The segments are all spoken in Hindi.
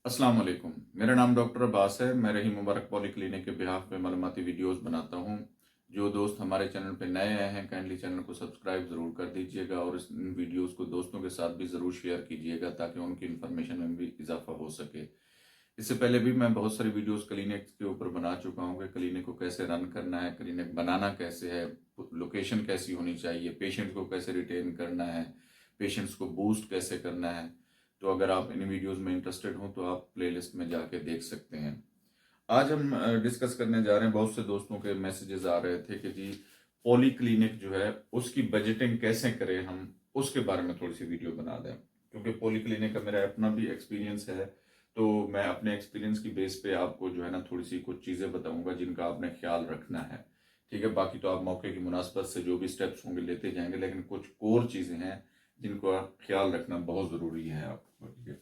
अस्सलाम वालेकुम। मेरा नाम डॉक्टर अब्बास है। मैं रही मुबारक पॉली क्लिनिक के बिहाफ पे मालूमाती वीडियोस बनाता हूँ। जो दोस्त हमारे चैनल पे नए आए हैं काइंडली चैनल को सब्सक्राइब ज़रूर कर दीजिएगा और इन वीडियोस को दोस्तों के साथ भी ज़रूर शेयर कीजिएगा ताकि उनकी इन्फॉर्मेशन में भी इजाफा हो सके। इससे पहले भी मैं बहुत सारी वीडियोस क्लिनिक के ऊपर बना चुका हूँ कि क्लिनिक को कैसे रन करना है, क्लिनिक बनाना कैसे है, लोकेशन कैसी होनी चाहिए, पेशेंट को कैसे रिटेन करना है, पेशेंट्स को बूस्ट कैसे करना है। तो अगर आप इन वीडियोस में इंटरेस्टेड हो तो आप प्लेलिस्ट में जाके देख सकते हैं। आज हम डिस्कस करने जा रहे हैं, बहुत से दोस्तों के मैसेजेस आ रहे थे कि जी पॉली क्लिनिक जो है उसकी बजटिंग कैसे करें, हम उसके बारे में थोड़ी सी वीडियो बना दें। क्योंकि पॉली क्लिनिक का मेरा अपना भी एक्सपीरियंस है, तो मैं अपने एक्सपीरियंस की बेस पे आपको जो है ना थोड़ी सी कुछ चीज़ें बताऊंगा जिनका आपने ख्याल रखना है। ठीक है, बाकी तो आप मौके की मुनासबत से जो भी स्टेप्स होंगे लेते जाएंगे, लेकिन कुछ कोर चीज़ें हैं जिनको ख्याल रखना बहुत ज़रूरी है आपको। ठीक है,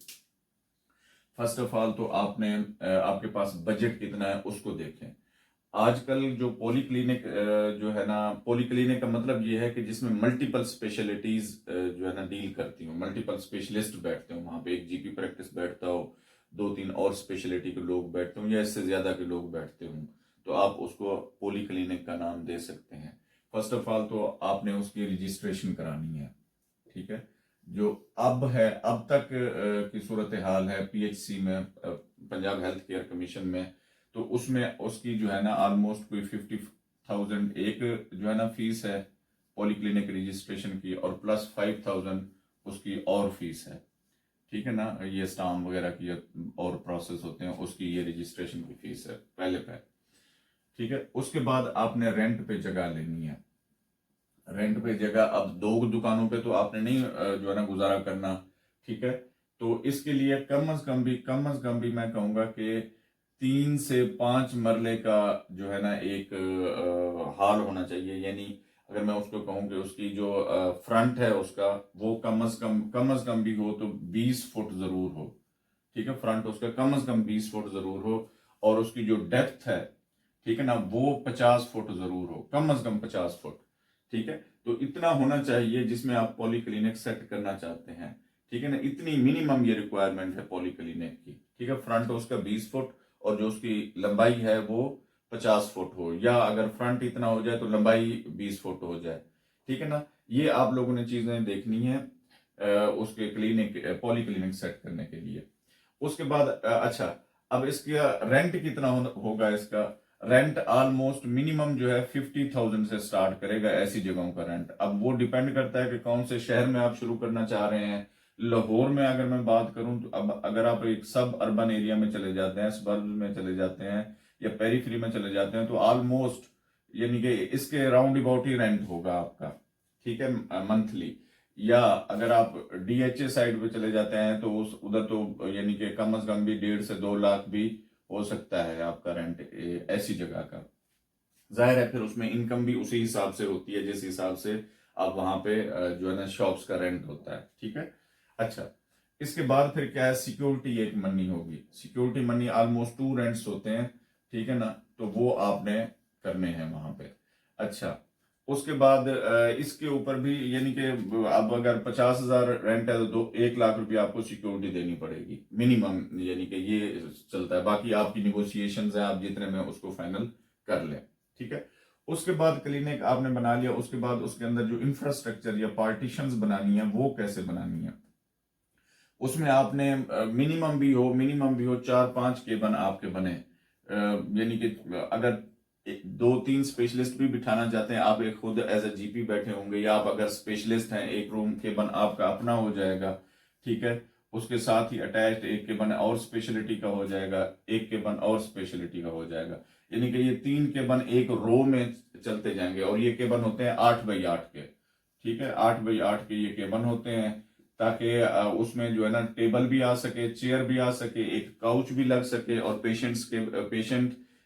फर्स्ट ऑफ ऑल तो आपने आपके पास बजट कितना है उसको देखें। आजकल जो पॉली क्लिनिक जो है ना, पॉली क्लिनिक का मतलब ये है कि जिसमें मल्टीपल स्पेशलिटीज जो है ना डील करती हूँ, मल्टीपल स्पेशलिस्ट बैठते हो वहां पे, एक जीपी प्रैक्टिस बैठता हो, दो तीन और स्पेशलिटी के लोग बैठते हो या इससे ज्यादा के लोग बैठते हो, तो आप उसको पॉली क्लिनिक का नाम दे सकते हैं। फर्स्ट ऑफ ऑल तो आपने उसकी रजिस्ट्रेशन करानी है। ठीक है, जो अब है, अब तक की सूरत हाल है पीएचसी में, पंजाब हेल्थ केयर कमीशन में, तो उसमें उसकी जो है ना ऑलमोस्ट कोई 50,000 एक जो है ना फीस है पॉली क्लिनिक रजिस्ट्रेशन की, और प्लस 5,000 उसकी और फीस है। ठीक है ना, ये स्टाम्प वगैरह की और प्रोसेस होते हैं, उसकी ये रजिस्ट्रेशन की फीस है पहले पे। ठीक है, उसके बाद आपने रेंट पे जगह लेनी है। रेंट पे जगह, अब दो दुकानों पे तो आपने नहीं जो है ना गुजारा करना। ठीक है, तो इसके लिए कम अज कम भी मैं कहूंगा कि 3 से 5 मरले का जो है ना एक हॉल होना चाहिए। यानी अगर मैं उसको कहूँ कि उसकी जो फ्रंट है उसका, वो कम अज कम भी हो तो 20 फुट जरूर हो। ठीक है, फ्रंट उसका कम 20 फुट जरूर हो, और उसकी जो डेप्थ है, ठीक है ना, वो 50 फुट जरूर हो, कम 50 फुट। ठीक है, तो इतना होना चाहिए जिसमें आप पॉली क्लिनिक सेट करना चाहते हैं। ठीक है ना, इतनी मिनिमम ये रिक्वायरमेंट है पॉली क्लिनिक की। ठीक है, फ्रंट उसका 20 फुट और जो उसकी लंबाई है वो 50 फुट हो, या अगर फ्रंट इतना हो जाए तो लंबाई 20 फुट हो जाए। ठीक है ना, ये आप लोगों ने चीजें देखनी है उसके क्लिनिक पॉली क्लिनिक सेट करने के लिए। उसके बाद अच्छा, अब इसका रेंट कितना होगा इसका। रेंट ऑलमोस्ट मिनिमम जो है 50,000 से स्टार्ट करेगा ऐसी जगहों का रेंट। अब वो डिपेंड करता है कि कौन से शहर में आप शुरू करना चाह रहे हैं। लाहौर में अगर मैं बात करूं तो अब अगर आप एक सब अर्बन एरिया में चले जाते हैं, सबर्ब में चले जाते हैं या पेरीफ्री में चले जाते हैं, तो ऑलमोस्ट यानी कि इसके राउंड अबाउट ही रेंट होगा आपका। ठीक है, मंथली। या अगर आप डीएचए साइड पे चले जाते हैं तो उस उधर तो यानी कि कम अज कम भी 1.5 से 2 लाख भी हो सकता है आपका रेंट ऐसी जगह का। जाहिर है फिर उसमें इनकम भी उसी हिसाब से होती है जिस हिसाब से आप वहां पे जो है ना शॉप्स का रेंट होता है। ठीक है, अच्छा, इसके बाद फिर क्या है, सिक्योरिटी एक मनी होगी। सिक्योरिटी मनी ऑलमोस्ट 2 रेंट्स होते हैं। ठीक है ना, तो वो आपने करने हैं वहां पे। अच्छा, उसके बाद इसके ऊपर भी यानी कि अब अगर 50,000 रेंट है तो 1 लाख रुपया आपको सिक्योरिटी देनी पड़ेगी मिनिमम, यानी कि ये चलता है। बाकी आपकी निगोशिएशन है, आप जितने में उसको फाइनल कर लें। ठीक है, उसके बाद क्लिनिक आपने बना लिया, उसके बाद उसके अंदर जो इंफ्रास्ट्रक्चर या पार्टीशंस बनानी है वो कैसे बनानी है। उसमें आपने मिनिमम भी हो 4-5 केबन आपके बने, यानी कि अगर 2-3 स्पेशलिस्ट भी बिठाना चाहते हैं आप, एक खुद एज ए जीपी बैठे होंगे, या आप अगर स्पेशलिस्ट हैं एक रूम केबन आपका अपना हो जाएगा। ठीक है, उसके साथ ही अटैच्ड एक केबन और स्पेशलिटी का हो जाएगा, एक केबन और स्पेशलिटी का हो जाएगा। यानी कि ये 3 केबन एक रो में चलते जाएंगे, और ये केबन होते हैं 8x8 के। ठीक है, 8x8 के ये केबन होते हैं, ताकि उसमें जो है ना टेबल भी आ सके, चेयर भी आ सके, एक काउच भी लग सके, और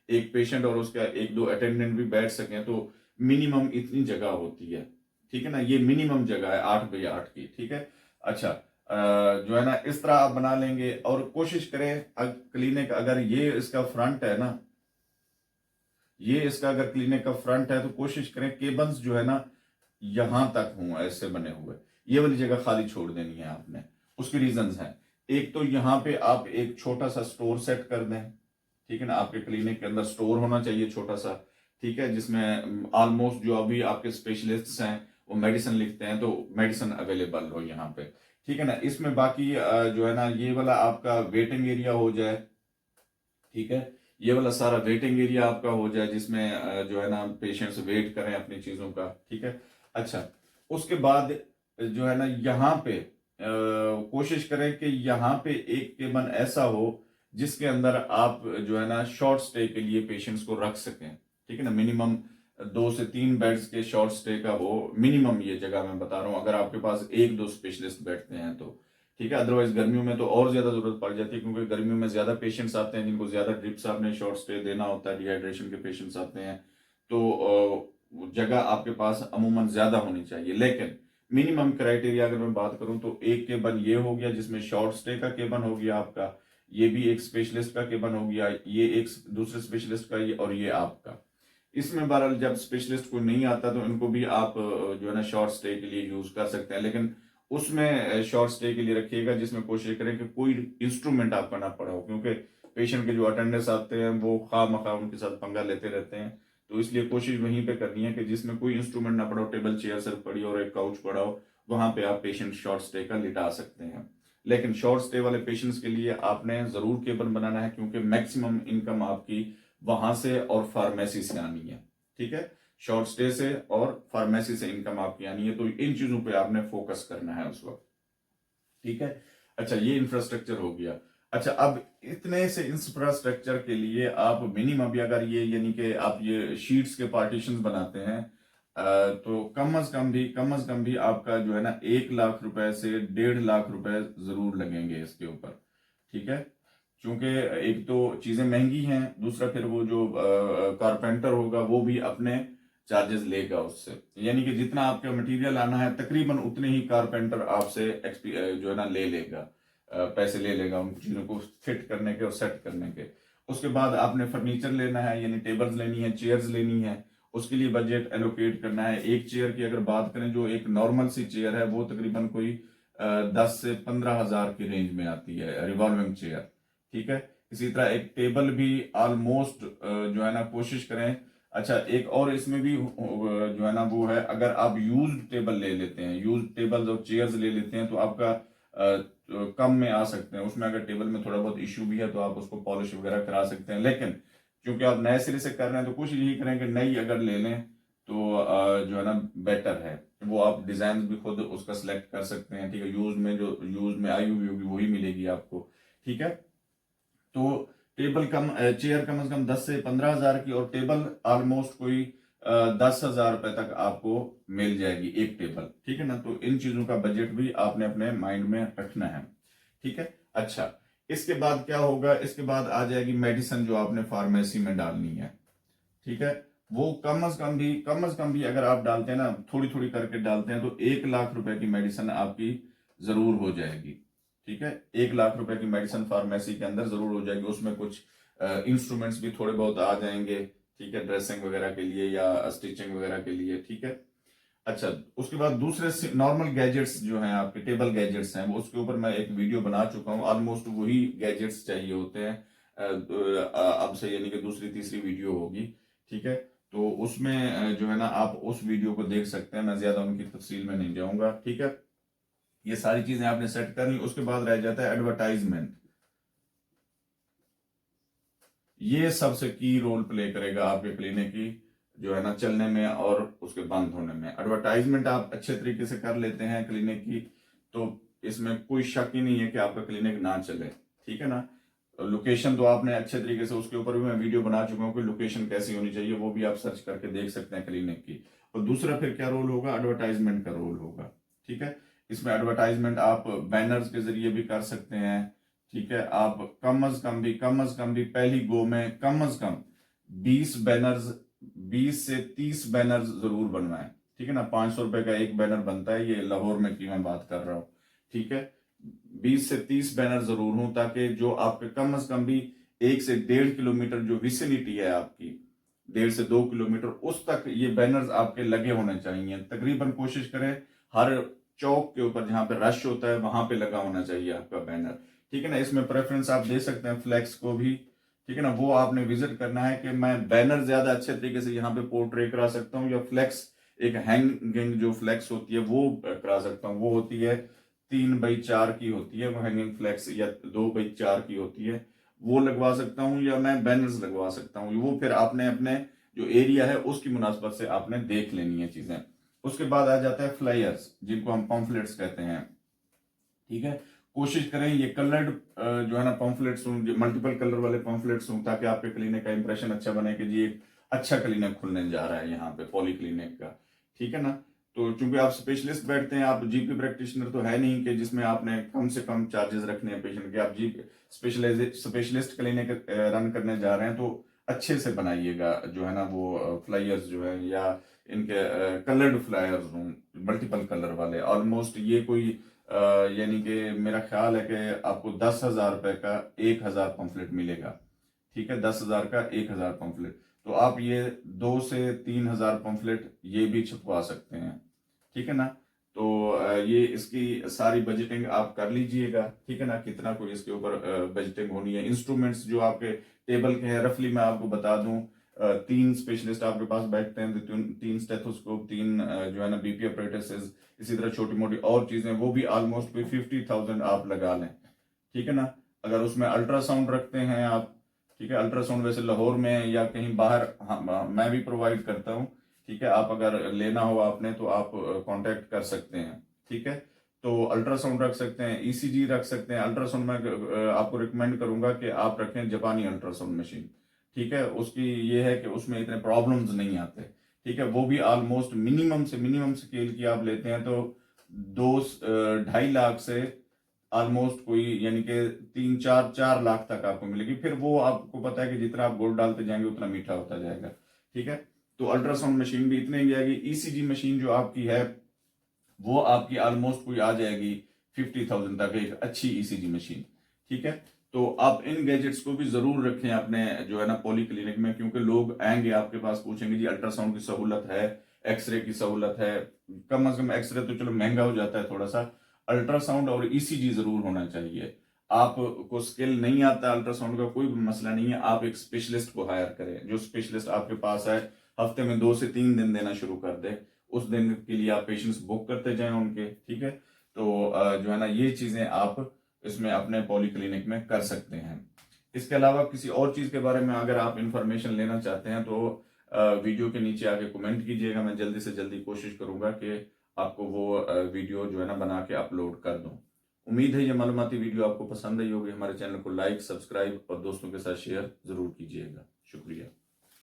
एक पेशेंट और उसका एक दो अटेंडेंट भी बैठ सके। तो मिनिमम इतनी जगह होती है। ठीक है ना, ये मिनिमम जगह है 8x8 की। ठीक है, अच्छा, जो है ना इस तरह आप बना लेंगे, और कोशिश करें क्लिनिक अगर ये इसका फ्रंट है ना, ये इसका अगर क्लिनिक का फ्रंट है तो कोशिश करें केबल्स जो है ना यहां तक हों ऐसे बने हुए। ये वाली जगह खाली छोड़ देनी है आपने। उसके रीजंस हैं, एक तो यहाँ पे आप एक छोटा सा स्टोर सेट कर दें, ठीक है ना, आपके क्लिनिक के अंदर स्टोर होना चाहिए छोटा सा, ठीक है, जिसमें ऑलमोस्ट जो अभी आपके स्पेशलिस्ट्स हैं वो मेडिसिन लिखते हैं तो मेडिसिन अवेलेबल हो यहाँ पे, ठीक है ना। इसमें बाकी जो है ना ये वाला आपका वेटिंग एरिया हो जाए, ठीक है, ये वाला सारा वेटिंग एरिया आपका हो जाए जिसमें जो है ना पेशेंट्स वेट करें अपनी चीजों का, ठीक है। अच्छा, उसके बाद जो है ना यहाँ पे कोशिश करें कि यहाँ पे एक केबिन ऐसा हो जिसके अंदर आप जो है ना शॉर्ट स्टे के लिए पेशेंट्स को रख सकें, ठीक है ना। मिनिमम 2 से 3 बेड्स के शॉर्ट स्टे का हो, मिनिमम ये जगह मैं बता रहा हूँ, अगर आपके पास 1-2 स्पेशलिस्ट बैठते हैं तो, ठीक है। अदरवाइज गर्मियों में तो और ज्यादा जरूरत पड़ जाती है क्योंकि गर्मियों में ज्यादा पेशेंट्स आते हैं जिनको ज्यादा ड्रिप्स आपने शॉर्ट स्टे देना होता है, डिहाइड्रेशन के पेशेंट्स आते हैं, तो जगह आपके पास अमूमन ज्यादा होनी चाहिए। लेकिन मिनिमम क्राइटेरिया अगर मैं बात करूं तो एक केबिन ये हो गया जिसमें शॉर्ट स्टे का केबिन हो गया आपका, ये भी एक स्पेशलिस्ट का केबिन हो गया, ये एक दूसरे स्पेशलिस्ट का, ये और ये आपका। इसमें बहरहाल जब स्पेशलिस्ट कोई नहीं आता तो इनको भी आप जो है ना शॉर्ट स्टे के लिए यूज कर सकते हैं, लेकिन उसमें शॉर्ट स्टे के लिए रखिएगा जिसमें कोशिश करें कि कोई इंस्ट्रूमेंट आपका ना पड़ा हो, क्योंकि पेशेंट के जो अटेंडेंस आते हैं वो खामखा उनके साथ पंगा लेते रहते हैं, तो इसलिए कोशिश वहीं पे करनी है कि जिसमें कोई इंस्ट्रूमेंट ना पड़ा हो, टेबल चेयर सिर्फ पड़ी हो और एक काउच पड़ा हो, वहां पे आप पेशेंट शॉर्ट स्टे का लिटा सकते हैं। लेकिन शॉर्ट स्टे वाले पेशेंट्स के लिए आपने जरूर केबिन बनाना है क्योंकि मैक्सिमम इनकम आपकी वहां से और फार्मेसी से आनी है, ठीक है, शॉर्ट स्टे से और फार्मेसी से इनकम आपकी आनी है, तो इन चीजों पे आपने फोकस करना है उस वक्त, ठीक है। अच्छा, ये इंफ्रास्ट्रक्चर हो गया। अच्छा, अब इतने से इंफ्रास्ट्रक्चर के लिए आप मिनिमम भी अगर ये यानी कि आप ये शीट्स के पार्टीशन बनाते हैं तो कम अज कम भी आपका जो है ना 1 लाख रुपए से 1.5 लाख रुपए जरूर लगेंगे इसके ऊपर, ठीक है। क्योंकि एक तो चीजें महंगी हैं, दूसरा फिर वो जो कारपेंटर होगा वो भी अपने चार्जेस लेगा उससे, यानी कि जितना आपका मटेरियल आना है तकरीबन उतने ही कारपेंटर आपसे जो है ना ले लेगा, पैसे ले लेगा उन चीजों को फिट करने के और सेट करने के। उसके बाद आपने फर्नीचर लेना है, यानी टेबल्स लेनी है, चेयर्स लेनी है, उसके लिए बजट एलोकेट करना है। एक चेयर की अगर बात करें, जो एक नॉर्मल सी चेयर है वो तकरीबन कोई 10 से 15 हजार की रेंज में आती है, रिवॉल्विंग चेयर, ठीक है। इसी तरह एक टेबल भी ऑलमोस्ट जो है ना कोशिश करें। अच्छा, एक और इसमें भी जो है ना वो है, अगर आप यूज टेबल ले लेते हैं, यूज टेबल और चेयर्स ले लेते हैं तो आपका तो कम में आ सकते हैं। उसमें अगर टेबल में थोड़ा बहुत इश्यू भी है तो आप उसको पॉलिश वगैरह करा सकते हैं, लेकिन क्योंकि आप नए सिरे से कर रहे हैं तो कोशिश यही करें कि नई अगर ले लें तो जो है ना बेटर है, वो आप डिजाइन भी खुद उसका सिलेक्ट कर सकते हैं, ठीक है। यूज में जो यूज में आई हुई होगी वही मिलेगी आपको, ठीक है। तो टेबल कम चेयर कम से कम 10 से 15 हजार की, और टेबल ऑलमोस्ट कोई 10 हजार रुपए तक आपको मिल जाएगी एक टेबल, ठीक है ना। तो इन चीजों का बजट भी आपने अपने माइंड में रखना है, ठीक है। अच्छा, इसके बाद क्या होगा, इसके बाद आ जाएगी मेडिसिन जो आपने फार्मेसी में डालनी है, ठीक है। वो कम अज कम भी अगर आप डालते हैं ना, थोड़ी थोड़ी करके डालते हैं तो 1 लाख रुपए की मेडिसिन आपकी जरूर हो जाएगी, ठीक है। 1 लाख रुपए की मेडिसिन फार्मेसी के अंदर जरूर हो जाएगी। उसमें कुछ इंस्ट्रूमेंट्स भी थोड़े बहुत आ जाएंगे, ठीक है, ड्रेसिंग वगैरह के लिए या स्टिचिंग वगैरह के लिए, ठीक है। अच्छा, उसके बाद दूसरे नॉर्मल गैजेट्स जो हैं आपके टेबल गैजेट्स हैं, वो उसके ऊपर मैं एक वीडियो बना चुका हूँ, ऑलमोस्ट वही गैजेट्स चाहिए होते हैं। अब से यानी कि दूसरी तीसरी वीडियो होगी, ठीक है। तो उसमें जो है ना आप उस वीडियो को देख सकते हैं, मैं ज्यादा उनकी तफसील में नहीं जाऊंगा, ठीक है। ये सारी चीजें आपने सेट करनी। उसके बाद रह जाता है एडवर्टाइजमेंट। ये सबसे की रोल प्ले करेगा आपके क्लिनिक की जो है ना चलने में और उसके बंद होने में। एडवर्टाइजमेंट आप अच्छे तरीके से कर लेते हैं क्लिनिक की तो इसमें कोई शक ही नहीं है कि आपका क्लिनिक ना चले, ठीक है ना। लोकेशन तो आपने अच्छे तरीके से, उसके ऊपर भी मैं वीडियो बना चुका हूँ कि लोकेशन कैसी होनी चाहिए, वो भी आप सर्च करके देख सकते हैं क्लिनिक की। और दूसरा फिर क्या रोल होगा, एडवर्टाइजमेंट का रोल होगा, ठीक है। इसमें एडवर्टाइजमेंट आप बैनर्स के जरिए भी कर सकते हैं, ठीक है। आप कम अज कम भी पहली गो में कम अज कम 20 बैनर्स, 20 से 30 बैनर्स जरूर बनवाएं, ठीक है ना। 500 रुपए का एक बैनर बनता है, ये लाहौर में की मैं बात कर रहा हूं, ठीक है। 20 से 30 बैनर जरूर हों ताकि जो आपके कम अज कम भी 1 से 1.5 किलोमीटर जो विसिनिटी है आपकी, 1.5 से 2 किलोमीटर उस तक ये बैनर्स आपके लगे होने चाहिए। तकरीबन कोशिश करें हर चौक के ऊपर जहां पे रश होता है वहां पे लगा होना चाहिए आपका बैनर, ठीक है ना। इसमें प्रेफरेंस आप दे सकते हैं फ्लेक्स को भी, ठीक है ना। वो आपने विजिट करना है कि मैं बैनर ज्यादा अच्छे तरीके से यहाँ पे पोर्ट्रे करा सकता हूँ या फ्लेक्स, एक हैंगिंग जो फ्लेक्स होती है वो करा सकता हूँ। वो होती है 3x4 की होती है वो हैंगिंग फ्लेक्स, या 2x4 की होती है, वो लगवा सकता हूँ, या मैं बैनर्स लगवा सकता हूँ। वो फिर आपने अपने जो एरिया है उसकी मुनासबत से आपने देख लेनी है चीजें। उसके बाद आ जाता है फ्लायर्स, जिनको हम पॉम्फलेट्स कहते हैं, ठीक है। कोशिश करें ये कलर्ड जो है ना पॉम्फलेट्स हों, मल्टीपल कलर वाले पॉम्फलेट्स हों, ताकि आपके क्लिनिक का इंप्रेशन अच्छा बने कि जी एक अच्छा क्लिनिक खुलने जा रहा है यहाँ पे, पॉली क्लिनिक का, ठीक है ना। तो चूंकि आप स्पेशलिस्ट बैठते हैं, आप जीपी प्रैक्टिशनर तो है नहीं कि जिसमें आपने कम से कम चार्जेस रखने हैं पेशेंट के। आप जी स्पेशलिस्ट क्लिनिक रन करने जा रहे हैं तो अच्छे से बनाइएगा जो है ना वो फ्लायर्स जो है, या इनके कलर्ड फ्लायर्स हों, मल्टीपल कलर वाले। ऑलमोस्ट ये कोई यानी कि मेरा ख्याल है कि आपको 10,000 रुपए का 1,000 पम्फलेट मिलेगा, ठीक है। 10,000 का 1,000 पम्फलेट, तो आप ये 2 से 3 हजार पम्फलेट ये भी छपवा सकते हैं, ठीक है ना। तो ये इसकी सारी बजटिंग आप कर लीजिएगा, ठीक है ना, कितना कोई इसके ऊपर बजटिंग होनी है। इंस्ट्रूमेंट्स जो आपके टेबल के हैं रफली मैं आपको बता दूं, 3 स्पेशलिस्ट आपके पास बैठते हैं, तो 3 स्टेथोस्कोप, 3 जो है ना बीपी अपरेटसेस, इसी तरह छोटी मोटी और चीजें, वो भी ऑलमोस्ट कोई 50,000 आप लगा लें, ठीक है ना। अगर उसमें अल्ट्रासाउंड रखते हैं आप, ठीक है, अल्ट्रासाउंड वैसे लाहौर में या कहीं बाहर, हाँ, मैं भी प्रोवाइड करता हूँ, ठीक है। आप अगर लेना हो आपने तो आप कांटेक्ट कर सकते हैं, ठीक है। तो अल्ट्रासाउंड रख सकते हैं, ईसीजी रख सकते हैं। अल्ट्रासाउंड में आपको रिकमेंड करूंगा कि आप रखें जापानी अल्ट्रासाउंड मशीन, ठीक है। उसकी ये है कि उसमें इतने प्रॉब्लम्स नहीं आते, ठीक है। वो भी ऑलमोस्ट मिनिमम स्केल की आप लेते हैं तो 2-2.5 लाख से ऑलमोस्ट कोई यानी कि 3-4 लाख तक आपको मिलेगी। फिर वो आपको पता है कि जितना आप गुड़ डालते जाएंगे उतना मीठा होता जाएगा, ठीक है। तो अल्ट्रासाउंड मशीन भी इतने की आएगी। ईसीजी मशीन जो आपकी है वो आपकी ऑलमोस्ट कोई आ जाएगी 50,000 तक, एक अच्छी ईसीजी मशीन, ठीक है। तो आप इन गैजेट्स को भी जरूर रखें अपने जो है ना पॉली क्लिनिक में, क्योंकि लोग आएंगे आपके पास पूछेंगे जी अल्ट्रासाउंड की सहूलत है, एक्सरे की सहूलत है। कम से कम एक्सरे तो चलो महंगा हो जाता है थोड़ा सा, अल्ट्रासाउंड और ईसीजी जरूर होना चाहिए। आपको स्किल नहीं आता अल्ट्रासाउंड का, कोई मसला नहीं है, आप एक स्पेशलिस्ट को हायर करें, जो स्पेशलिस्ट आपके पास है हफ्ते में 2 से 3 दिन देना शुरू कर दे। उस दिन के लिए आप पेशेंट्स बुक करते जाएं उनके, ठीक है। तो जो है ना ये चीजें आप इसमें अपने पॉली क्लिनिक में कर सकते हैं। इसके अलावा किसी और चीज के बारे में अगर आप इंफॉर्मेशन लेना चाहते हैं तो वीडियो के नीचे आके कमेंट कीजिएगा, मैं जल्दी से जल्दी कोशिश करूंगा कि आपको वो वीडियो जो है ना बना के अपलोड कर दूं। उम्मीद है ये मालूमाती वीडियो आपको पसंद आई होगी। हमारे चैनल को लाइक, सब्सक्राइब और दोस्तों के साथ शेयर जरूर कीजिएगा। शुक्रिया।